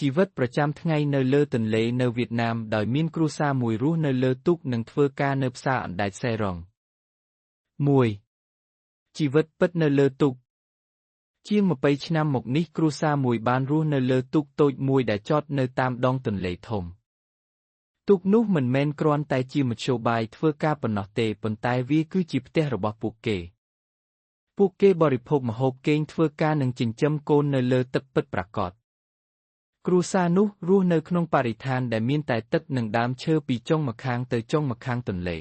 ជីវិតប្រចាំថ្ងៃនៅលើទន្លេនៅវៀតណាមដោយមានគ្រួសារមួយរស់នៅលើទូកនិងធ្វើការនៅផ្សារអណ្ដែតសេរ៉ុង 1. ជីវិតពិតនៅលើទូកជាង20ឆ្នាំមកនេះគ្រួសារមួយបានរស់នៅលើទូកតូចមួយដែលចតនៅតាមដងទន្លេធំទូកនោះមិនមែនគ្រាន់តែជាមធ្យោបាយធ្វើការប៉ុណ្ណោះទេប៉ុន្តែវាគឺជាផ្ទះរបស់ពួកគេបរិភោគម្ហូបគេងធ្វើការនិងចិញ្ចឹមកូននៅលើទឹកពិតប្រាកដគ្រួសារនោះរស់នៅក្នុងបរិស្ថានដែលមានតែទឹកនិងដើមឈើពីចុងម្ខាងទៅចុងម្ខាងទន្លេ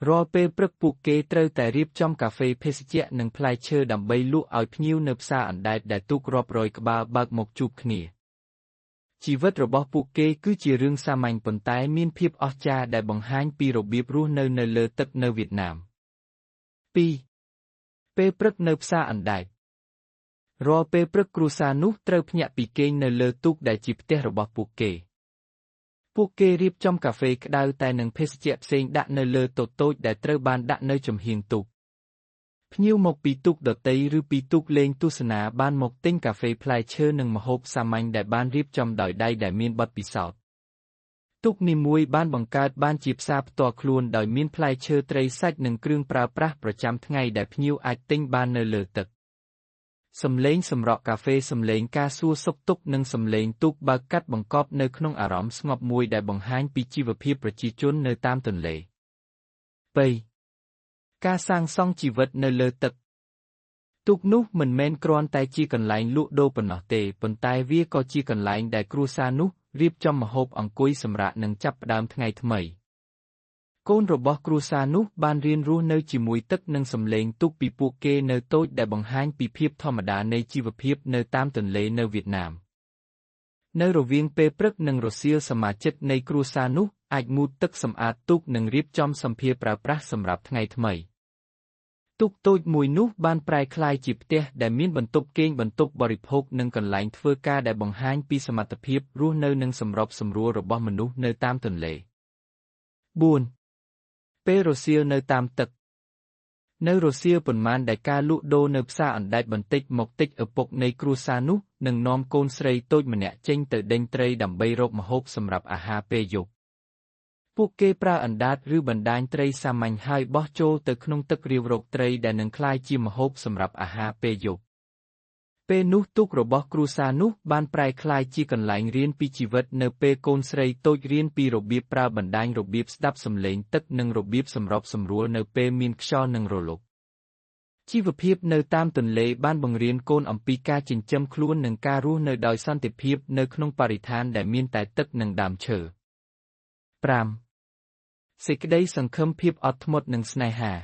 រាល់ពេលព្រឹកពួកគេត្រូវតែរៀបចំកាហ្វេភេសជ្ជៈនិងផ្លែឈើដើម្បីលក់ឲ្យភ្ញៀវនៅផ្សារអណ្ដែតដែលទូករាប់រយក្បាលបើកមកជួបគ្នាជីវិតរបស់ពួកគេគឺជារឿងសាមញ្ញប៉ុន្តែមានភាពអស្ចារ្យដែលបង្ហាញពីរបៀបរស់នៅលើទឹកនៅវៀតណាម 2. ពេលព្រឹកនៅផ្សារអណ្ដែតរាល់ពេលព្រឹកគ្រួសារនោះត្រូវភ្ញាក់ពីគេងនៅលើទូកដែលជាផ្ទះរបស់ពួកគេរៀបចំកាហ្វេក្តៅតែនិងភេសជ្ជៈផ្សេងដាក់នៅលើតូតូចដែលត្រូវបានដាក់នៅចំហៀងទូកភ្ញៀវមកពីទូកដទៃឬពីទូកលេងទស្សនាបានមកទិញកាហ្វេផ្លែឈើនិងម្ហូបសាមញ្ញដែលបានរៀបចំដោយដៃដែលមានបទពិសោធន៍ទូកនីមួយបានបង្កើតបានជាផ្សារផ្ទាល់ខ្លួនដោយមានផ្លែឈើត្រីសាច់និងគ្រឿងប្រើប្រាស់ប្រចាំថ្ងៃដែលភ្ញៀវអាចទិញបាននៅលើទឹកសំឡេងសម្រក់កាហ្វេសំឡេងការសួរសុខទុក្ខនិងសំឡេងទូកបើកកាត់បង្កប់នៅក្នុងអារម្មណ៍ស្ងប់មួយដែលបង្ហាញពីជីវភាពប្រជាជននៅតាមទន្លេ 3. ការសាងសង់ជីវិតនៅលើទឹកទូកនោះមិនមែនគ្រាន់តែជាកន្លែងលក់ដូរប៉ុណ្ណោះទេប៉ុន្តែវាក៏ជាកន្លែងដែលគ្រួសារនោះរៀបចំម្ហូបអង្គុយសម្រាកនិងចាប់ផ្ដើមថ្ងៃថ្មីកូនរបស់គ្រួសារនោះបានរៀនរស់នៅជាមួយទឹកនិងសំឡេងទូកពីពួកគេនៅតូចដែលបង្ហាញពីភាពធម្មតានៃជីវភាពនៅតាមទន្លេនៅវៀតណាមនៅរវាងពេលព្រឹកនិងរសៀលសមាជិកនៃគ្រួសារនោះអាចងូតទឹកសម្អាតទូកនិងរៀបចំសម្ភារប្រើប្រាស់សម្រាប់ថ្ងៃថ្មីទូកតូចមួយនោះបានប្រែក្លាយជាផ្ទះដែលមានបន្ទប់គេងបន្ទប់បរិភោគនិងកន្លែងធ្វើការដែលបង្ហាញពីសមត្ថភាពរស់នៅនិងសម្របសម្រួលរបស់មនុស្សនៅតាមទន្លេ 4. ពេលរសៀលនៅតាមទឹកនៅរសៀលប៉ុន្មានដែលការលក់ដូរនៅផ្សារអណ្ដែតបន្តិចមកតិចឪពុកនៃគ្រួសារនោះនឹងនាំកូនស្រីតូចម្នាក់ចេញទៅដេញត្រីដើម្បីរកម្ហូបសម្រាប់អាហារពេលយប់ពួកគេប្រើអណ្ដាតឬបណ្ដាញត្រីសាមញ្ញហើយបោះចូលទៅក្នុងទឹករាវរកត្រីដែលនឹងក្លាយជាម្ហូបសម្រាប់អាហារពេលយប់ពេលនោះទូករបស់គ្រួសារនោះបានប្រែក្លាយជាកន្លែងរៀនពីជីវិតនៅពេលកូនស្រីតូចរៀនពីរបៀបប្រើបណ្ដាញរបៀបស្ដាប់សំឡេងទឹកនិងរបៀបសម្របសម្រួលនៅពេលមានខ្យល់និងរលកជីវភាពនៅតាមទន្លេបានបង្រៀនកូនអំពីការចិញ្ចឹមខ្លួននិងការរស់នៅដោយសន្តិភាពនៅក្នុងបរិស្ថានដែលមានតែទឹកនិងដើមឈើ 5. សេចក្តីសង្ឃឹមភាពអត់ធ្មត់និងស្នេហា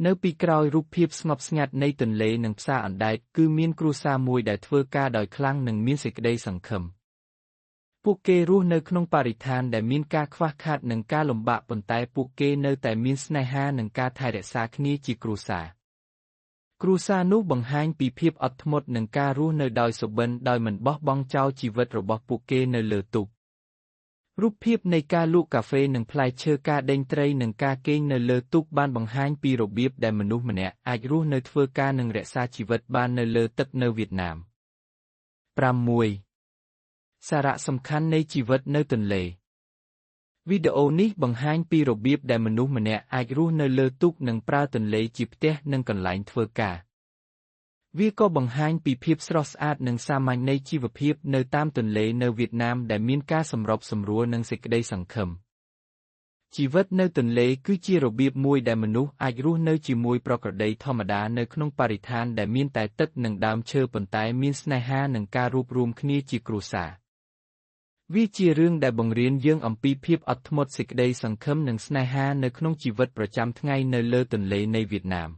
នៅពីក្រោយរូបភាពស្ងប់ស្ងាត់នៃទន្លេនិងផ្សារអណ្ដែតគឺមានគ្រួសារមួយដែលធ្វើការដោយខ្លាំងនិងមានសេចក្តីសង្ឃឹមពួកគេរស់នៅក្នុងបរិស្ថានដែលមានការខ្វះខាតនិងការលំបាកប៉ុន្តែពួកគេនៅតែមានស្នេហានិងការថែរក្សាគ្នាជាគ្រួសារនោះបង្ហាញពីភាពអត់ធ្មត់និងការរស់នៅដោយសុបិនដោយមិនបោះបង់ចោលជីវិតរបស់ពួកគេនៅលើទូករូបភាពនៃការលក់កាហ្វេនិងផ្លែឈើការដេញត្រីនិងការគេងនៅលើទូកបានបង្ហាញពីរបៀបដែលមនុស្សម្នាក់អាចរស់នៅធ្វើការនិងរក្សាជីវិតបាននៅលើទឹកនៅវៀតណាម 6. សារៈសំខាន់នៃជីវិតនៅទន្លេវីដេអូនេះបង្ហាញពីរបៀបដែលមនុស្សម្នាក់អាចរស់នៅលើទូកនិងប្រើទន្លេជាផ្ទះនិងកន្លែងធ្វើការវាក៏បង្ហាញពីភាពស្រស់ស្អាតនិងសាមញ្ញនៃជីវភាពនៅតាមទន្លេនៅវៀតណាមដែលមានការសម្របសម្រួលនិងសេចក្តីសង្ឃឹមជីវិតនៅទន្លេគឺជារបៀបមួយដែលមនុស្សអាចរស់នៅជាមួយប្រក្រតីធម្មតានៅក្នុងបរិស្ថានដែលមានតែទឹកនិងដើមឈើប៉ុន្តែមានស្នេហានិងការរួបរួមគ្នាជាគ្រួសារវាជារឿងដែលបង្រៀនយើងអំពីភាពអត់ធ្មត់សេចក្តីសង្ឃឹមនិងស្នេហានៅក្នុងជីវិតប្រចាំថ្ងៃនៅលើទន្លេនៃវៀតណាម